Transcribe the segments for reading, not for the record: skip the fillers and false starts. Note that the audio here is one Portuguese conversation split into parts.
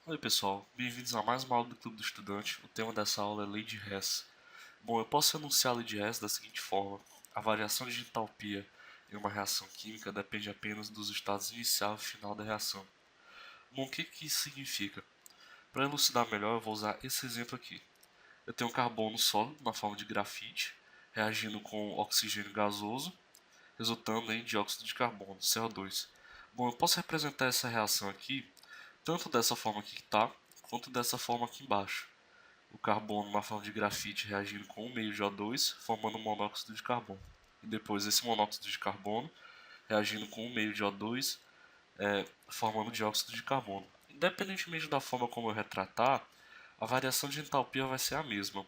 Oi pessoal, bem-vindos a mais uma aula do Clube do Estudante. O tema dessa aula é lei de Hess. Bom, eu posso enunciar a lei de Hess da seguinte forma: a variação de entalpia em uma reação química depende apenas dos estados inicial e final da reação. Bom, o que isso significa? Para elucidar melhor, eu vou usar esse exemplo aqui. Eu tenho um carbono sólido na forma de grafite, reagindo com oxigênio gasoso, resultando em dióxido de carbono, CO2. Bom, eu posso representar essa reação aqui tanto dessa forma aqui que está, quanto dessa forma aqui embaixo. O carbono na forma de grafite reagindo com um meio de O2, formando monóxido de carbono. E depois esse monóxido de carbono reagindo com um meio de O2, formando dióxido de carbono. Independentemente da forma como eu retratar, a variação de entalpia vai ser a mesma.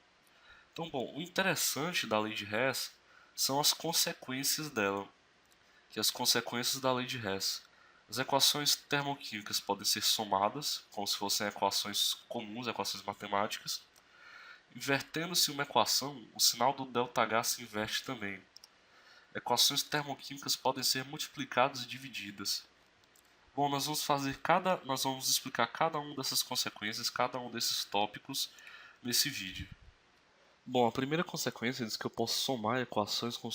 Então, bom, o interessante da lei de Hess são as consequências dela, que as consequências da lei de Hess. As equações termoquímicas podem ser somadas, como se fossem equações comuns, equações matemáticas. Invertendo-se uma equação, o sinal do ΔH se inverte também. Equações termoquímicas podem ser multiplicadas e divididas. Bom, nós vamos explicar cada uma dessas consequências, cada um desses tópicos nesse vídeo. Bom, a primeira consequência diz que eu posso somar equações como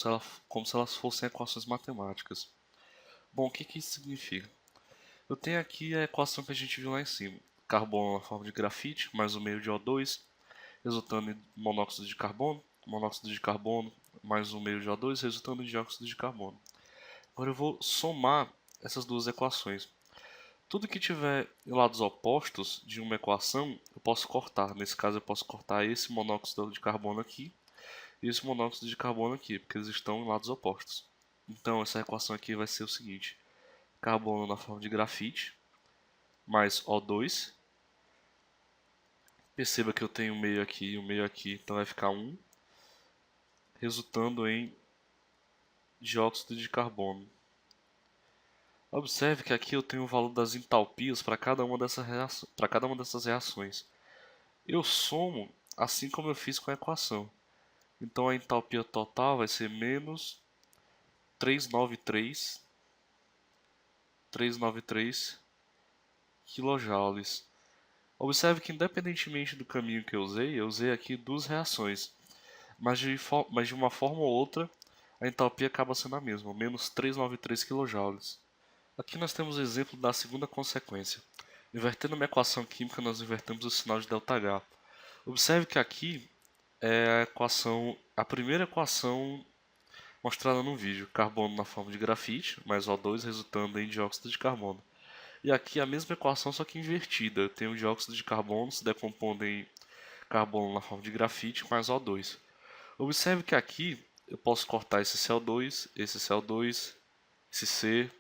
se elas fossem equações matemáticas. Bom, o que isso significa? Eu tenho aqui a equação que a gente viu lá em cima. Carbono na forma de grafite, mais um meio de O2, resultando em monóxido de carbono, mais um meio de O2, resultando em dióxido de carbono. Agora eu vou somar essas duas equações. Tudo que tiver em lados opostos de uma equação, eu posso cortar. Nesse caso, eu posso cortar esse monóxido de carbono aqui e esse monóxido de carbono aqui, porque eles estão em lados opostos. Então, essa equação aqui vai ser o seguinte: carbono na forma de grafite, mais O2. Perceba que eu tenho um meio aqui e um meio aqui, então vai ficar 1, resultando em dióxido de carbono. Observe que aqui eu tenho o valor das entalpias para cada uma dessas reações. Eu somo assim como eu fiz com a equação. Então a entalpia total vai ser menos 393 kJ. Observe que independentemente do caminho que eu usei aqui duas reações. Mas de uma forma ou outra, a entalpia acaba sendo a mesma, menos 393 kJ. Aqui nós temos o exemplo da segunda consequência. Invertendo uma equação química, nós invertemos o sinal de ΔH. Observe que aqui é a primeira equação mostrada no vídeo. Carbono na forma de grafite, mais O2 resultando em dióxido de carbono. E aqui a mesma equação, só que invertida. Eu tenho dióxido de carbono se decompondo em carbono na forma de grafite mais O2. Observe que aqui eu posso cortar esse CO2, esse C,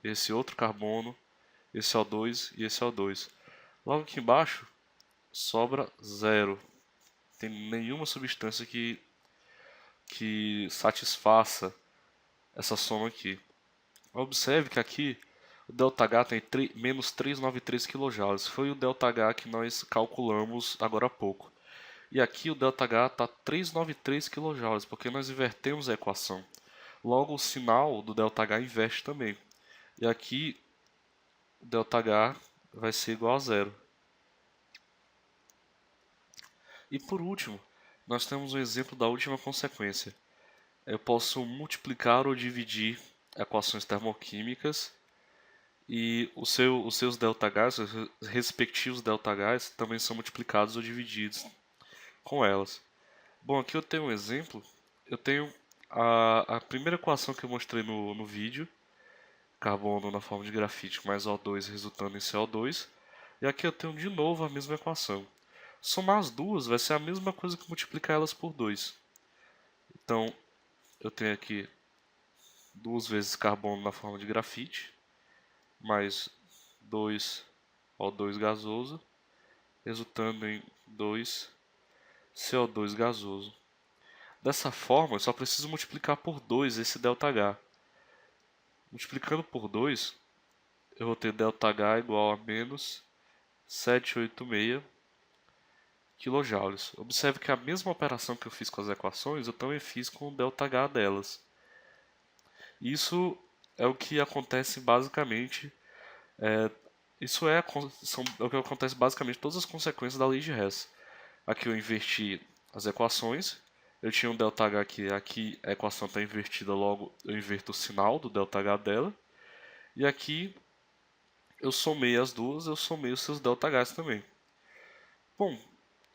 esse outro carbono, esse O2 e esse O2. Logo aqui embaixo sobra zero. Tem nenhuma substância que satisfaça essa soma aqui. Observe que aqui o ΔH tem menos 393 kJ. Foi o ΔH que nós calculamos agora há pouco. E aqui o ΔH está 393 kJ, porque nós invertemos a equação. Logo, o sinal do ΔH inverte também. E aqui o ΔH vai ser igual a zero. E por último, nós temos o exemplo da última consequência. Eu posso multiplicar ou dividir equações termoquímicas e os seus ΔHs, os respectivos ΔHs, também são multiplicados ou divididos com elas. Bom, aqui eu tenho um exemplo. Eu tenho a primeira equação que eu mostrei no vídeo, carbono na forma de grafite mais O2 resultando em CO2. E aqui eu tenho de novo a mesma equação. Somar as duas vai ser a mesma coisa que multiplicar elas por 2. Então, eu tenho aqui duas vezes carbono na forma de grafite, mais 2 O2 gasoso, resultando em 2 CO2 gasoso. Dessa forma, eu só preciso multiplicar por 2 esse ΔH. Multiplicando por 2, eu vou ter ΔH igual a menos 786 kJ. Observe que a mesma operação que eu fiz com as equações, eu também fiz com o ΔH delas. Isso é o que acontece basicamente Isso é o que acontece basicamente todas as consequências da lei de Hess. Aqui eu inverti as equações. Eu tinha um ΔH aqui a equação está invertida, logo eu inverto o sinal do ΔH dela. E aqui eu somei as duas, eu somei os seus ΔHs também. Bom,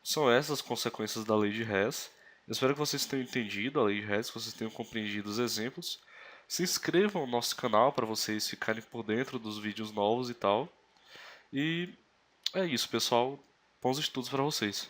são essas as consequências da lei de Hess. Eu espero que vocês tenham entendido a lei de Hess, que vocês tenham compreendido os exemplos. Se inscrevam no nosso canal para vocês ficarem por dentro dos vídeos novos e tal. E é isso, pessoal. Bons estudos para vocês.